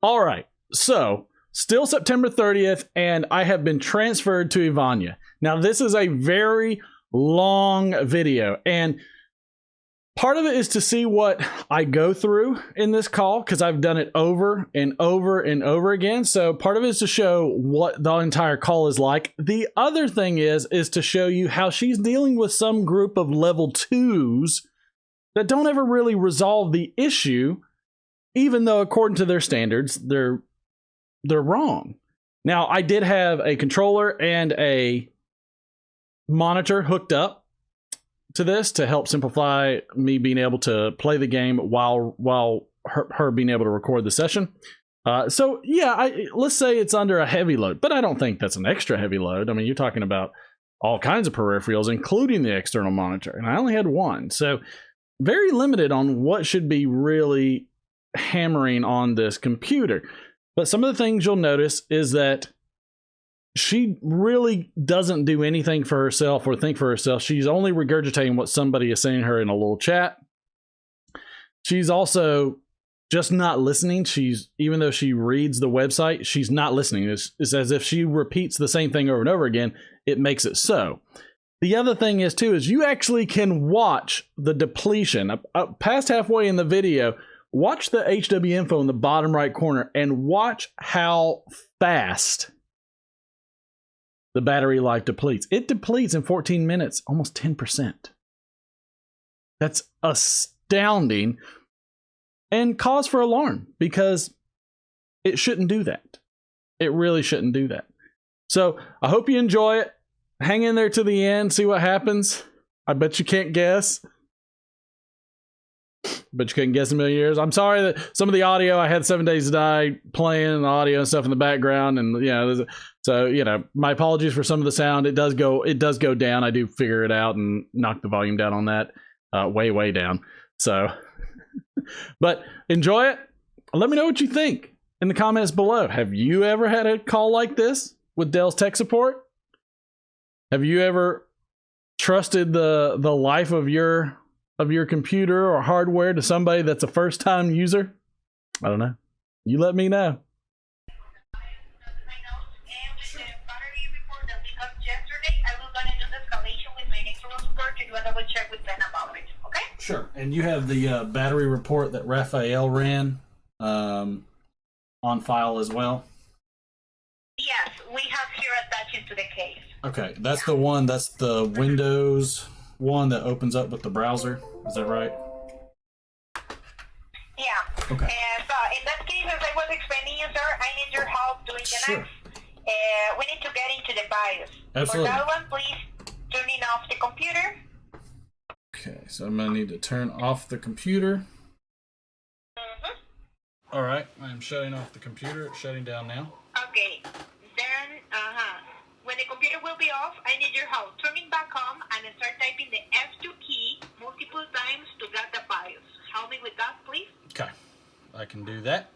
All right. So, still September 30th, and I have been transferred to Ivania. Now, this is a very long video, and part of it is to see what I go through in this call because I've done it over and over and over again. So part of it is to show what the entire call is like. The other thing is to show you how she's dealing with some group of level 2s that don't ever really resolve the issue, even though according to their standards, they're wrong. Now, I did have a controller and a monitor hooked up to this to help simplify me being able to play the game while her being able to record the session. So yeah, let's say it's under a heavy load, but I don't think that's an extra heavy load. I mean, you're talking about all kinds of peripherals, including the external monitor, and I only had one. So very limited on what should be really hammering on this computer. But some of the things you'll notice is that she really doesn't do anything for herself or think for herself. She's only regurgitating what somebody is saying to her in a little chat. She's also just not listening. Even though she reads the website, she's not listening. It's as if she repeats the same thing over and over again. It makes it so. The other thing is you actually can watch the depletion. Past halfway in the video, watch the HW info in the bottom right corner and watch how fast the battery life depletes. It depletes in 14 minutes, almost 10%. That's astounding and cause for alarm because it shouldn't do that. It really shouldn't do that. So I hope you enjoy it. Hang in there to the end, see what happens. I bet you can't guess. But you couldn't guess in a million years. I'm sorry that some of the audio, I had 7 Days to Die playing the audio and stuff in the background, and so my apologies for some of the sound. It does go down. I do figure it out and knock the volume down on that, way down. So, but enjoy it. Let me know what you think in the comments below. Have you ever had a call like this with Dell's tech support? Have you ever trusted the life of your computer or hardware to somebody that's a first-time user? I don't know. You let me know. Sure. And you have the battery report that Raphael ran on file as well? Yes, we have here attached to the case. Okay, that's the one. That's the Windows one that opens up with the browser. Is that right? Yeah. Okay. So in that case, as I was explaining you, sir, I need your help doing the next. We need to get into the BIOS. Absolutely. For that one, please turning off the computer. Okay, so I'm going to need to turn off the computer. Mm-hmm. All right, I'm shutting off the computer. It's shutting down now. Okay. Then, when the computer will be off, I need your help turning back on and start typing the F2 key multiple times to get the BIOS. Help me with that, please. Okay, I can do that.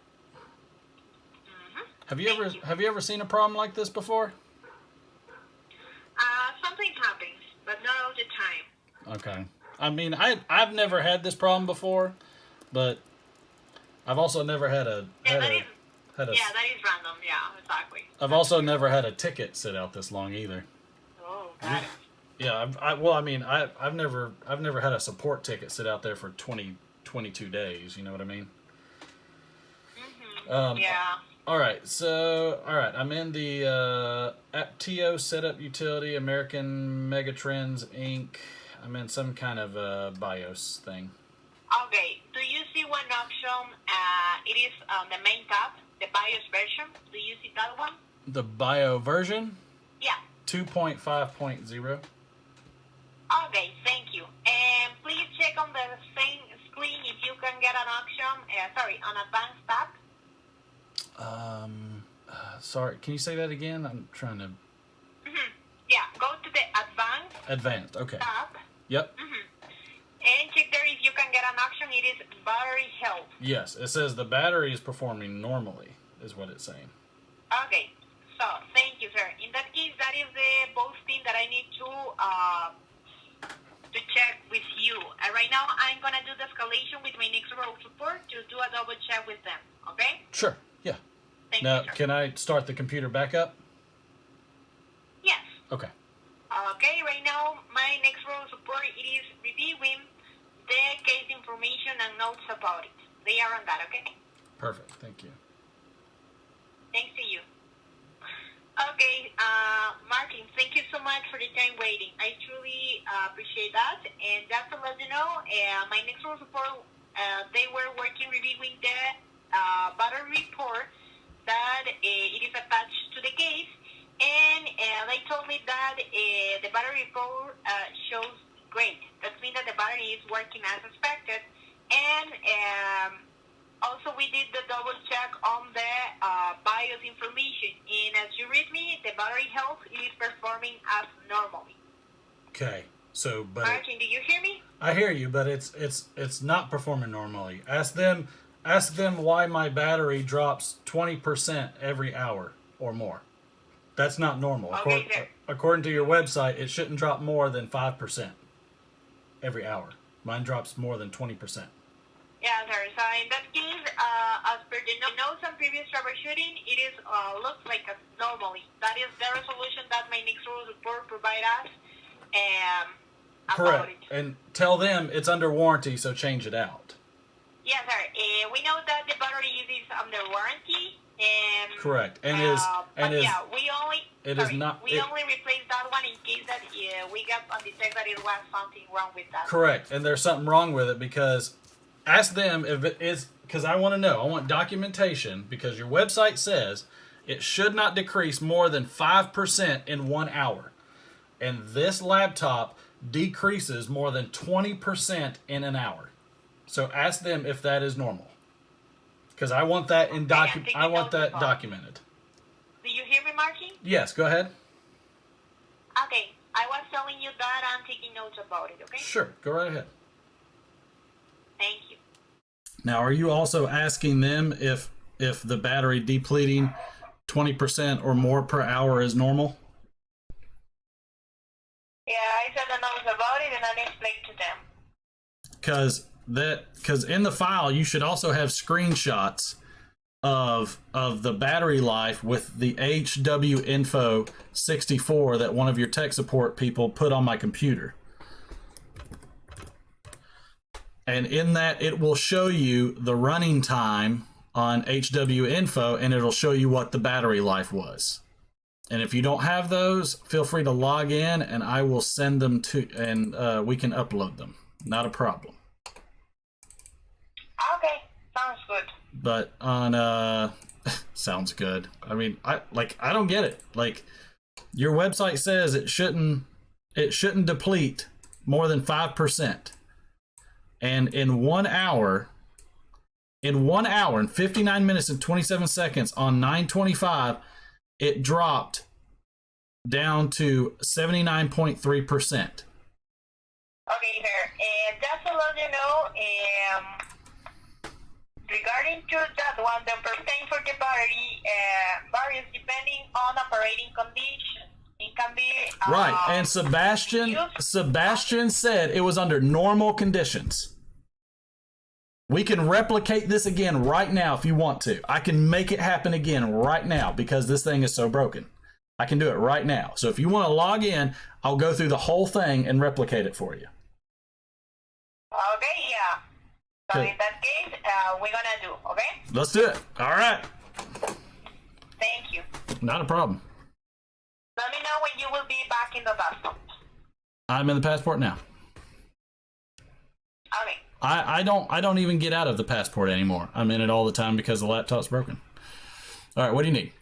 Mm-hmm. Have you ever seen a problem like this before? Something happens, but not all the time. Okay. I mean, I've never had this problem before, but I've also never had a that is random. Yeah, exactly. I've also never had a ticket sit out this long either. Oh, got it. Yeah, I've never had a support ticket sit out there for 22 days. You know what I mean? Mm-hmm. Yeah. All right, I'm in the TO setup utility, American Megatrends Inc. I'm in some kind of BIOS thing. Okay, do you see one option? It is the main tab, the BIOS version. Do you see that one? The BIOS version? Yeah. 2.5.0. Okay, thank you. And please check on the same screen if you can get an option, an advanced tab. Sorry, can you say that again? I'm trying to... Mm-hmm. Yeah, go to the Advanced, okay. tab. Yep. Mm-hmm. And check there if you can get an option. It is battery health. Yes, it says the battery is performing normally, is what it's saying. Okay, so thank you, sir. In that case, that is the both thing that I need to check with you. Right now, I'm gonna do the escalation with my next row support to do a double check with them. Okay? Sure. Yeah. Thank Now, you, sir. can I start the computer back up? Yes. Okay. Okay, right now, my next role of support it is reviewing the case information and notes about it. They are on that, okay? Perfect. Thank you. Thanks to you. Okay, Martin, thank you so much for the time waiting. I truly appreciate that. And just to let you know, my next role support, they were working reviewing the battery report that it is attached to the case. And they told me that the battery report shows great. That means that the battery is working as expected. And also, we did the double check on the BIOS information, and as you read me, the battery health is performing as normally. Okay. So, but Martin, do you hear me? I hear you, but it's not performing normally. Ask them why my battery drops 20% every hour or more. That's not normal. Okay, sir. According to your website, it shouldn't drop more than 5% every hour. Mine drops more than 20%. Yeah, sir. So in that case, as per the notes and previous troubleshooting, it is looks like a normally. That is the resolution that my next rule report provide us about Correct. it. And tell them it's under warranty, so change it out. Yes, sir. We know that the battery is under warranty. And, Correct. And yeah, we only only replaced that one in case that we got on the check that it was something wrong with that. Correct. And there's something wrong with it because ask them if it is, because I want to know. I want documentation because your website says it should not decrease more than 5% in 1 hour. And this laptop decreases more than 20% in an hour. So ask them if that is normal. Because I want that documented. Do you hear me, Marky? Yes, go ahead. Okay, I was telling you that I'm taking notes about it, okay? Sure, go right ahead. Thank you. Now, are you also asking them if the battery depleting 20% or more per hour is normal? Yeah, I said the notes about it and I explained to them. Because in the file you should also have screenshots of the battery life with the HW info 64 that one of your tech support people put on my computer. And in that it will show you the running time on HW info and it'll show you what the battery life was. And if you don't have those, feel free to log in and I will send them to, and we can upload them. Not a problem. Okay, sounds good. But on sounds good. I mean, I don't get it. Like, your website says it shouldn't deplete more than 5%. And in 1 hour, in 59 minutes and 27 seconds on 9/25, it dropped down to 79.3%. Okay, sir. Just to let you know, regarding to that one, the percent for the battery varies depending on operating conditions. It can be Right, and Sebastian said it was under normal conditions. We can replicate this again right now if you want to. I can make it happen again right now because this thing is so broken. I can do it right now. So if you want to log in, I'll go through the whole thing and replicate it for you. Okay, yeah. So in that case, we're gonna do, okay? Let's do it. All right. Thank you. Not a problem. Let me know when you will be back in the passport. I'm in the passport now. Okay. I don't even get out of the passport anymore. I'm in it all the time because the laptop's broken. All right, what do you need?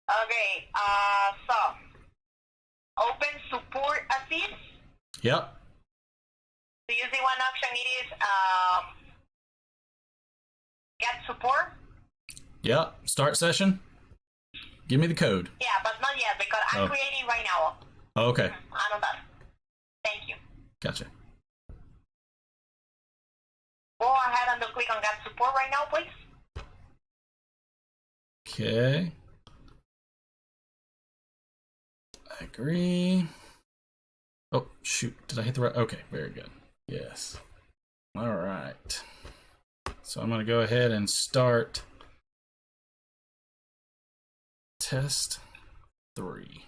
Okay, so open support assist. Yep. Do you see one option? It is get support. Yep. Start session. Give me the code. Yeah, but not yet because I'm creating right now. Oh, okay. I know that. Thank you. Gotcha. Go ahead and click on get support right now, please. Okay. Agree. Oh, shoot. Did I hit the right? Okay, very good. Yes. All right. So I'm going to go ahead and start test 3.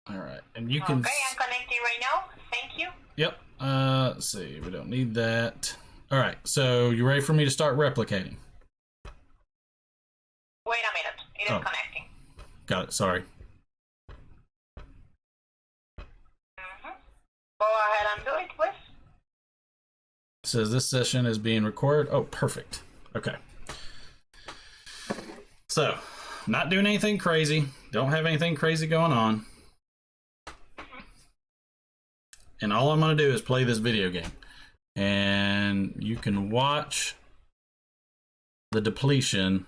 All right, and you can. Okay, I'm connecting right now. Thank you. Yep. Let's see. We don't need that. All right. So you ready for me to start replicating? Wait a minute. It is connecting. Got it. Sorry. Go ahead and do it, please. It says this session is being recorded. Oh, perfect. Okay. So, not doing anything crazy. Don't have anything crazy going on. And all I'm going to do is play this video game. And you can watch the depletion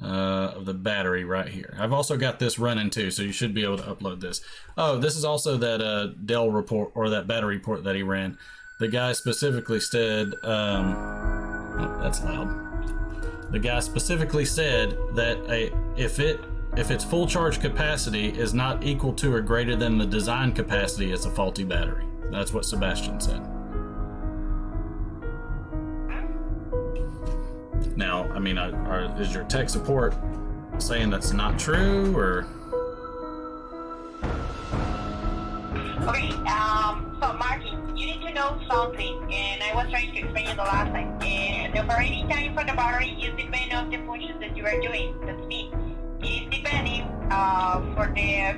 of the battery right here. I've also got this running too, so you should be able to upload this. Oh, this is also that Dell report, or that battery report that he ran. The guy specifically said, oh, that's loud. The guy specifically said that if its full charge capacity is not equal to or greater than the design capacity, it's a faulty battery. That's what Sebastian said. Now, I mean, is your tech support saying that's not true, or? Okay, so Martin, you need to know something, and I was trying to explain it the last time. And the operating time for the battery is depending on the functions that you are doing. That's me. It is depending for the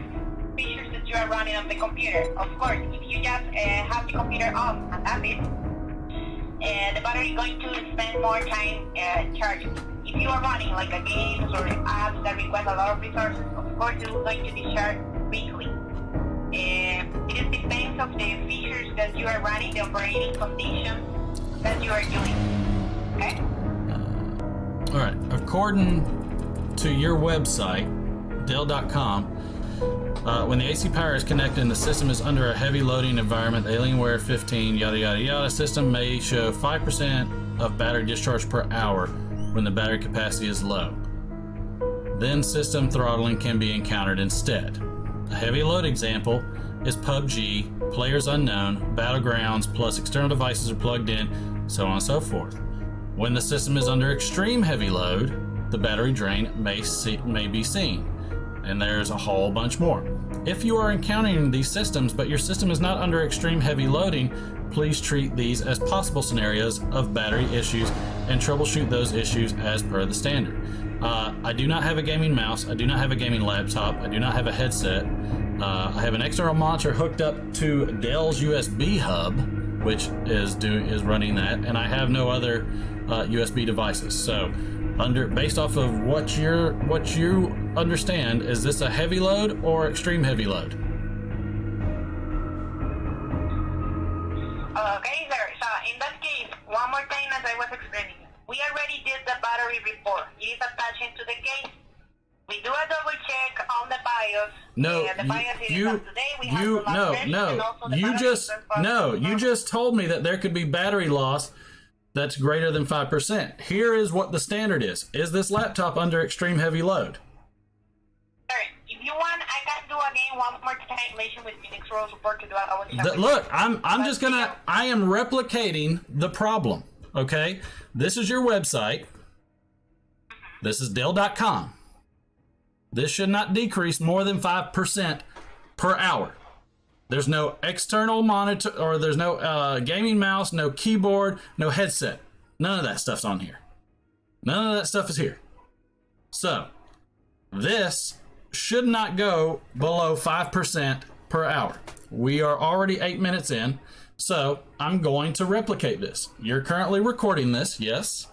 features that you are running on the computer. Of course, if you just have the computer on and that's it, the battery is going to spend more time charging. If you are running like a game or apps that request a lot of resources, of course it is going to discharge quickly. It is depends of the features that you are running, the operating conditions that you are doing. Okay? All right. According to your website, Dell.com, when the AC power is connected and the system is under a heavy loading environment, the Alienware 15 yada yada yada system may show 5% of battery discharge per hour when the battery capacity is low. Then system throttling can be encountered instead. A heavy load example is PUBG, players unknown, battlegrounds, plus external devices are plugged in, so on and so forth. When the system is under extreme heavy load, the battery drain may be seen, and there's a whole bunch more. If you are encountering these systems but your system is not under extreme heavy loading, please treat these as possible scenarios of battery issues and troubleshoot those issues as per the standard. I do not have a gaming mouse, I do not have a gaming laptop, I do not have a headset. I have an external monitor hooked up to Dell's USB hub, which is running that, and I have no other USB devices. So based off of what you understand, is this a heavy load or extreme heavy load? Okay, sir. So in that case, one more time as I was explaining, we already did the battery report. It is attached into the case. We do a double check on the BIOS. No, the BIOS is up to date. We have the last version, and also the battery you just told me that there could be battery loss that's greater than 5%. Here is what the standard is. Is this laptop under extreme heavy load? Sir, if you want, I can do again one more calculation with Phoenix Row support to do our check. Look, I am replicating the problem, okay? This is your website. This is Dell.com. This should not decrease more than 5% per hour. There's no external monitor, or there's no gaming mouse, no keyboard, no headset. None of that stuff's on here. None of that stuff is here. So, this should not go below 5% per hour. We are already 8 minutes in, so I'm going to replicate this. You're currently recording this, yes?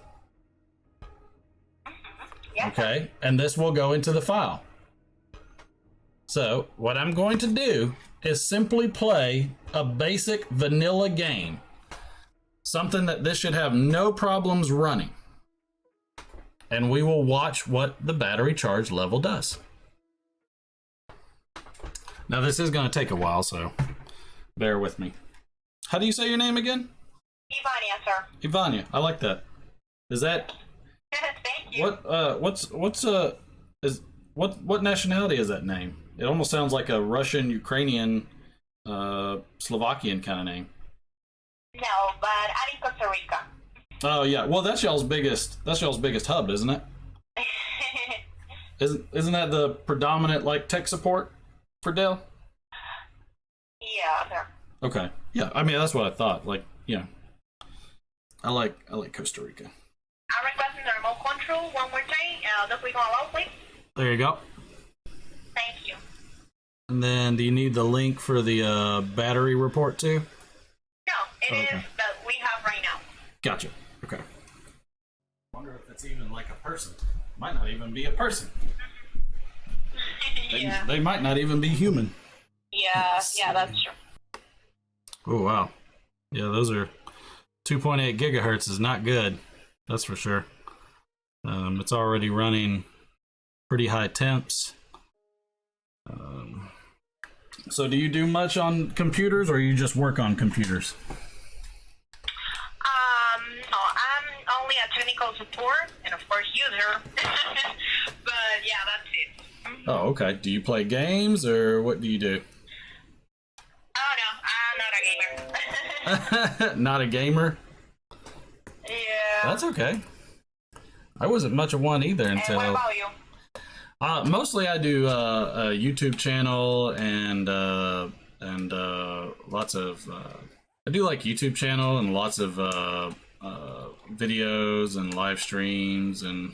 Yes. Okay, and this will go into the file. So, what I'm going to do is simply play a basic vanilla game. Something that this should have no problems running. And we will watch what the battery charge level does. Now this is going to take a while, so bear with me. How do you say your name again? Ivania, sir. Ivania, I like that. Is that... Thank you. What nationality is that name? It almost sounds like a Russian, Ukrainian, Slovakian kind of name. No, but I'm in Costa Rica. Oh yeah. Well, that's y'all's biggest. That's y'all's biggest hub, isn't it? Isn't that the predominant like tech support for Dell? Yeah, there. Okay. Yeah. I mean, that's what I thought. Like, yeah. I like Costa Rica. I'm requesting the remote control one more time. The click on allow, please. There you go. Thank you. And then, do you need the link for the battery report too? No, it is that we have right now. Gotcha. Okay. Wonder if it's even like a person. Might not even be a person. Yeah. They might not even be human. Yeah, that's true. Oh wow. Yeah, those are 2.8 gigahertz is not good. That's for sure. It's already running pretty high temps. So do you do much on computers, or you just work on computers? No, I'm only a technical support and of course user. But yeah, that's it. Oh, okay. Do you play games, or what do you do? Oh no, I'm not a gamer. Not a gamer? Yeah. That's okay. I wasn't much of one either until. And what about you? Mostly I do a YouTube channel and lots of I do like YouTube channel and lots of videos and live streams and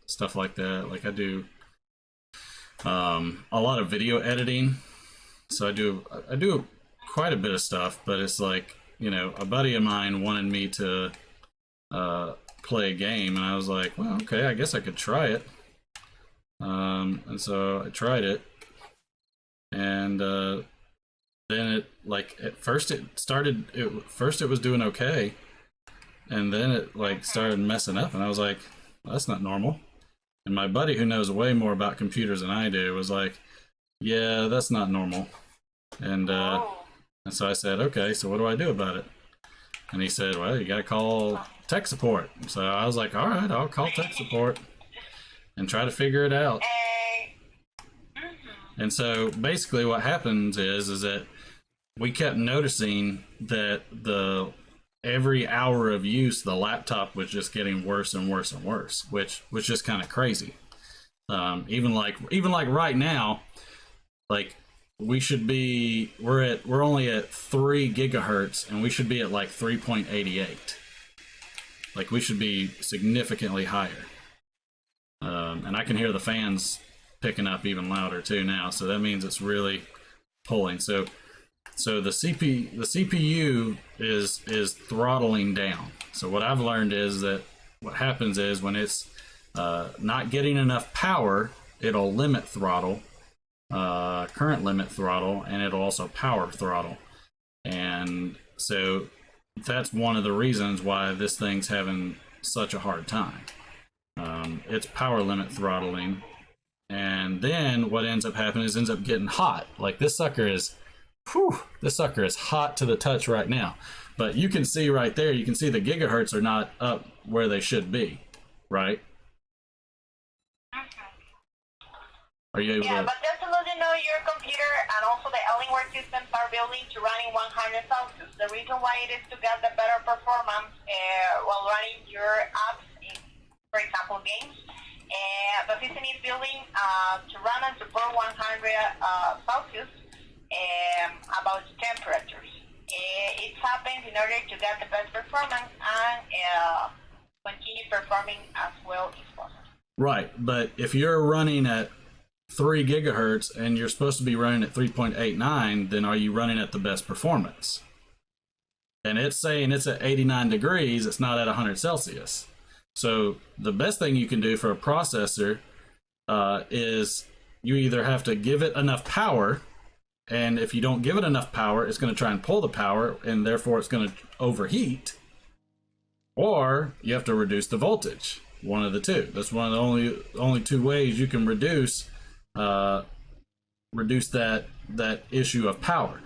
stuff like that. Like I do a lot of video editing, so I do quite a bit of stuff. But it's like, you know, a buddy of mine wanted me to play a game, and I was like, well, okay, I guess I could try it. And so I tried it, and then it, like, at first it was doing okay, and then it like started messing up, and I was like, well, that's not normal. And my buddy, who knows way more about computers than I do, was like, yeah, that's not normal. And so I said, okay, so what do I do about it? And he said, well, you gotta call tech support. So I was like, all right, I'll call tech support and try to figure it out. And so basically what happens is that we kept noticing that every hour of use, the laptop was just getting worse and worse and worse, which was just kind of crazy. Even like right now, like we're only at 3 gigahertz, and we should be at like 3.88. Like we should be significantly higher. And I can hear the fans picking up even louder too now, so that means it's really pulling. So the CPU is throttling down. So what I've learned is that what happens is when it's not getting enough power, it'll limit throttle, current limit throttle, and it'll also power throttle. And so that's one of the reasons why this thing's having such a hard time. It's power limit throttling, and then what ends up happening is ends up getting hot. Like this sucker is hot to the touch right now. But you can see right there, you can see the gigahertz are not up where they should be, right? Are you able to? But just to let you know, your computer and also the Alienware systems are building to running 100 Celsius. The reason why it is to get the better performance while running your apps, for example, games. The system is building to run and support 100 Celsius about temperatures. It happens in order to get the best performance and continue performing as well as possible. Right, but if you're running at 3 gigahertz and you're supposed to be running at 3.89, then are you running at the best performance? And it's saying it's at 89 degrees, it's not at 100 Celsius. So the best thing you can do for a processor is you either have to give it enough power, and if you don't give it enough power, it's going to try and pull the power, and therefore it's going to overheat, or you have to reduce the voltage. One of the two. That's one of the only two ways you can reduce that issue of power.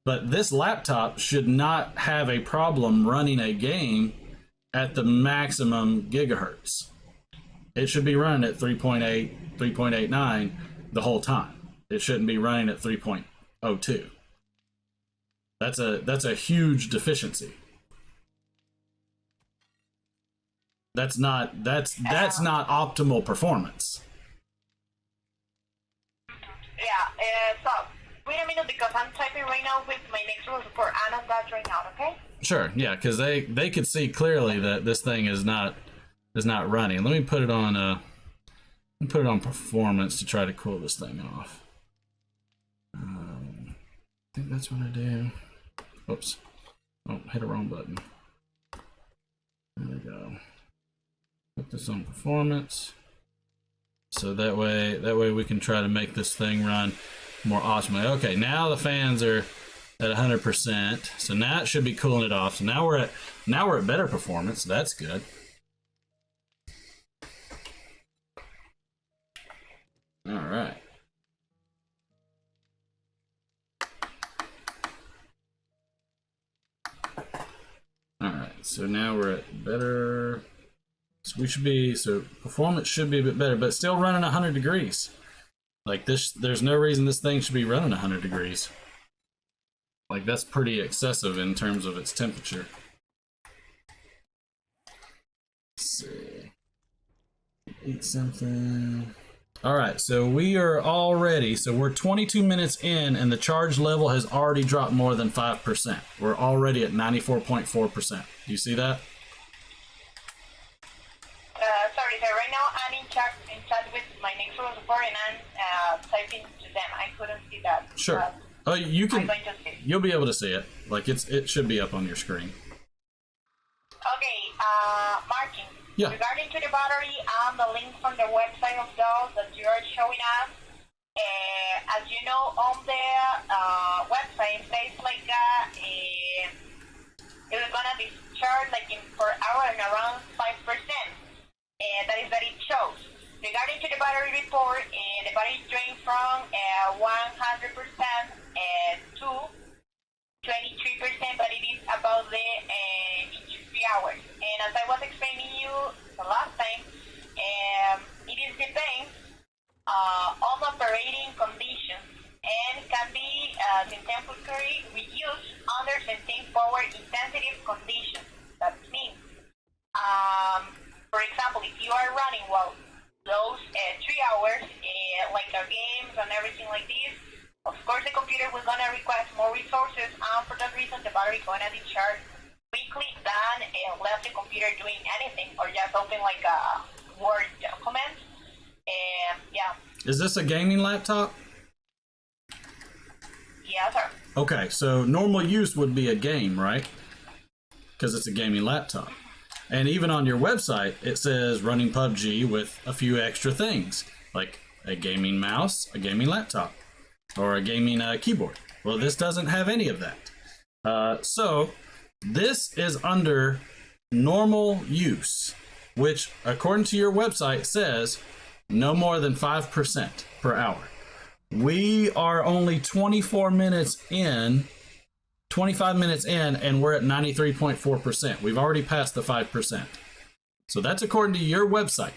But this laptop should not have a problem running a game at the maximum gigahertz. It should be running at 3.8, 3.89 the whole time. It shouldn't be running at 3.02. That's a huge deficiency. That's not optimal performance. Yeah. So wait a minute, because I'm typing right now with my next rule support. I'm on that right now. Okay. Sure. Yeah, because they could see clearly that this thing is not running. Let me put it on performance to try to cool this thing off. I think that's what I do. Oops. Oh, hit a wrong button. There we go. Put this on performance. So that way we can try to make this thing run more optimally. Okay, now the fans are at 100%. So now it should be cooling it off. So now we're at better performance. That's good. All right. All right. So now we're at better. So performance should be a bit better, but still running 100 degrees. Like this, there's no reason this thing should be running 100 degrees. Like that's pretty excessive in terms of its temperature. Let's see. Eat something. All right, so we are all ready. So we're 22 minutes in, and the charge level has already dropped more than 5%. We're already at 94.4%. Do you see that? Sorry, sir. Right now I'm in chat with my next rule support, and I'm typing to them. I couldn't see that. Sure. Oh, you can. I'm going to see. You'll be able to see it. Like it should be up on your screen. Okay, Martin. Yeah. Regarding to the battery and the link from the website of Dell that you are showing us, as you know, on the website it says like it was gonna be charged like per hour and around 5%. That is that it shows. Regarding to the battery report, the battery drain from 100% to 23%, but it is about the 3 hours. And as I was explaining you the last time, it is depends on operating conditions and can be temporarily reduced under certain power intensive conditions. That means, for example, if you are running those 3 hours, like our games and everything like this, of course the computer was gonna request more resources, and for that reason the battery gonna discharge quickly than left the computer doing anything or just open like a Word document. Yeah. Is this a gaming laptop? Yeah, sir. Okay, so normal use would be a game, right? Because it's a gaming laptop. And even on your website, it says running PUBG with a few extra things, like a gaming mouse, a gaming laptop, or a gaming keyboard. Well, this doesn't have any of that. So this is under normal use, which according to your website says no more than 5% per hour. We are only 25 minutes in, and we're at 93.4%. We've already passed the 5%. So that's according to your website.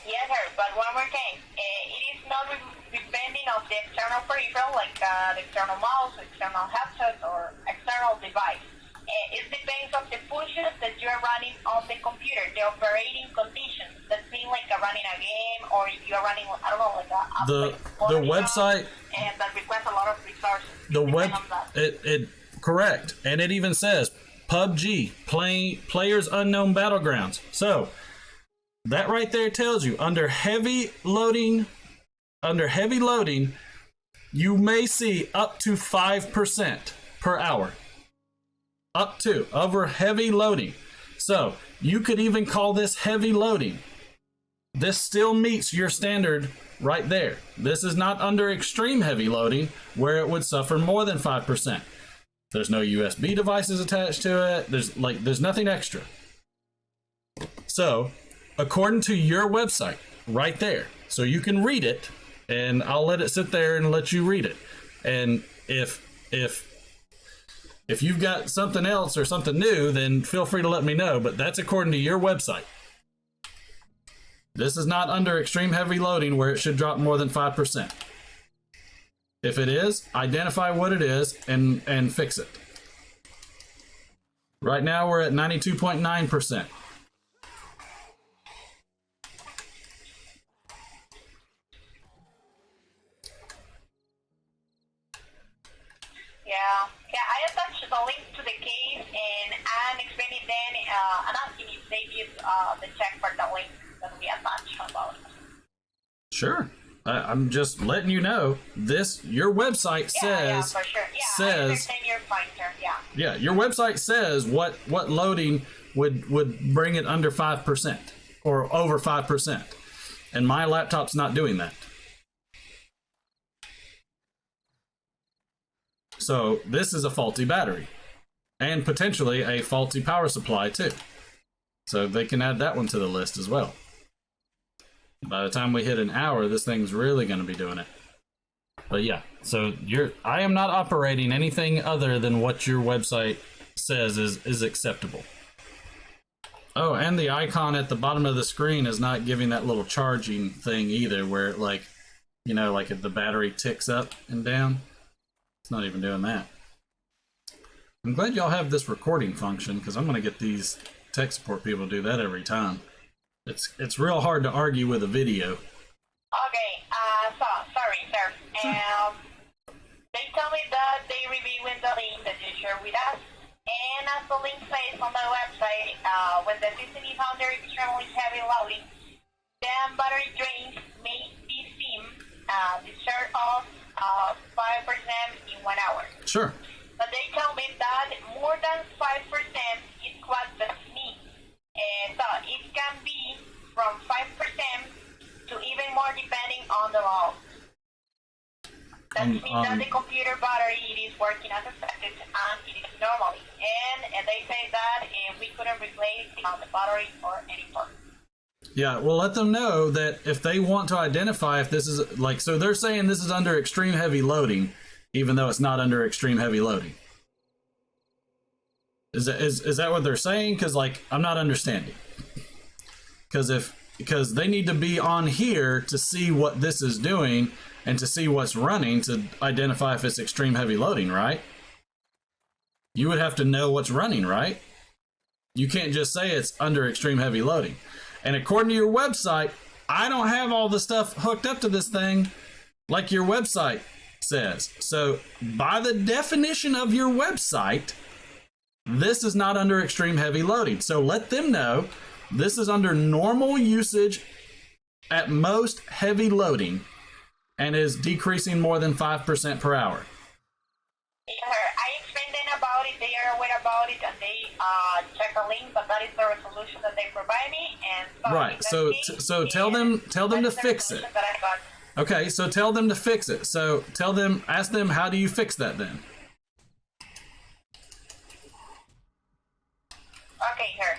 Yes, sir, but one more thing. It is not depending on the external peripheral, like the external mouse, external headset, or external device. It depends on the functions that you are running on the computer, the operating conditions. That means like running a game, or if you are running, I don't know, like the website, and that requires a lot of resources. It correct, and it even says PUBG, players unknown battlegrounds. So that right there tells you under heavy loading, you may see up to 5% per hour. Up to over heavy loading. So you could even call this heavy loading. This still meets your standard right there. This is not under extreme heavy loading where it would suffer more than 5%. There's no USB devices attached to it. There's nothing extra. So according to your website right there, so you can read it, and I'll let it sit there and let you read it. And if you've got something else or something new, then feel free to let me know, but that's according to your website. This is not under extreme heavy loading where it should drop more than 5%. If it is, identify what it is and fix it. Right now we're at 92.9%. receive the check for the link that we attach about it. Sure. I'm just letting you know this. Your website says for sure. Yeah, I says understand your point, sir. Yeah. your website says what loading would bring it under 5% or over 5%, and my laptop's not doing that. So this is a faulty battery and potentially a faulty power supply too. So they can add that one to the list as well. By the time we hit an hour, this thing's really going to be doing it. But yeah, so I am not operating anything other than what your website says is acceptable. Oh, and the icon at the bottom of the screen is not giving that little charging thing either, where it like if the battery ticks up and down. It's not even doing that. I'm glad y'all have this recording function, because I'm going to get these tech support people to do that every time. It's real hard to argue with a video. Okay, sorry, sir. They tell me that they reviewing the link that you share with us, and as the link says on the website, when the system is under extremely heavy loading, then battery drains may be seen discharge of 5% in 1 hour. Sure. But they tell me that more than 5% is what the need. So it can be from 5% to even more depending on the load. That means that the computer battery is working as expected and it is normally. And they say that we couldn't replace the battery or any part. Yeah, well, let them know that if they want to identify if this is so they're saying this is under extreme heavy loading, even though it's not under extreme heavy loading. Is that what they're saying? Because I'm not understanding. Because they need to be on here to see what this is doing and to see what's running to identify if it's extreme heavy loading, right? You would have to know what's running, right? You can't just say it's under extreme heavy loading. And according to your website, I don't have all the stuff hooked up to this thing like your website says. So by the definition of your website, this is not under extreme heavy loading. So let them know this is under normal usage, at most heavy loading, and is decreasing more than 5% per hour. Yeah, I explained them about it, they are aware about it, and they check a link, but that is the resolution that they provide me. And right, so tell them to fix it. Okay, so tell them to fix it. So ask them, how do you fix that then? Okay, sir.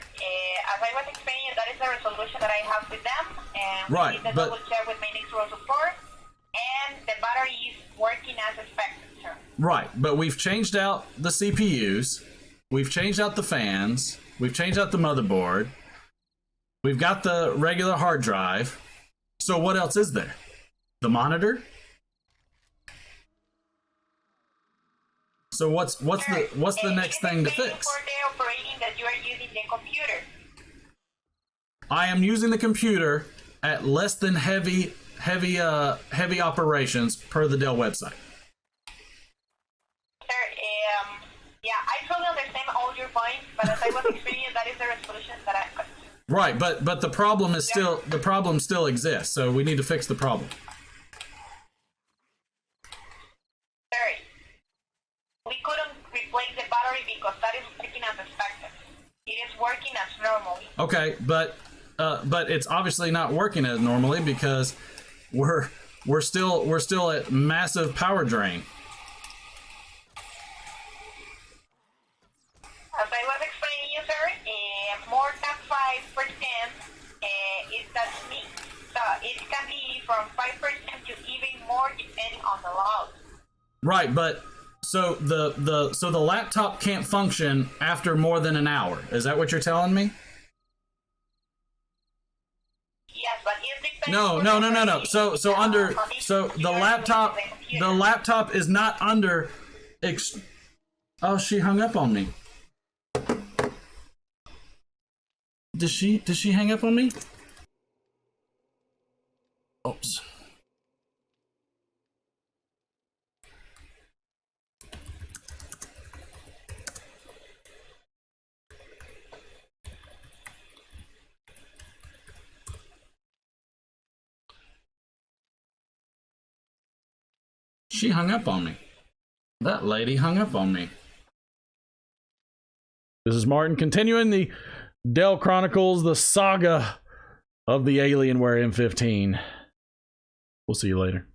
As I was explaining, that is the resolution that I have with them, and right, we did the double check with my next row support, and the battery is working as expected, sir. Right, but we've changed out the CPUs, we've changed out the fans, we've changed out the motherboard, we've got the regular hard drive. So what else is there? The monitor? So what's the next thing to fix? For the operating that you are using the computer. I am using the computer at less than heavy operations per the Dell website. Sir, yeah, I totally understand all your points, but as I was explaining, that is the resolution that I got. Right, but the problem is the problem still exists, so we need to fix the problem. Sir, we couldn't replace the battery because that is working as expected. It is working as normally. Okay, but it's obviously not working as normally because we're still at massive power drain. As I was explaining you, sir, more than 5% is that me. So it can be from 5% to even more depending on the load. Right, but so the laptop can't function after more than an hour. Is that what you're telling me? Yes, but it depends. No. So the laptop is not under. Oh, she hung up on me. Does she hang up on me? Oops. She hung up on me. That lady hung up on me. This is Martin continuing the Dell Chronicles, the saga of the Alienware M15. We'll see you later.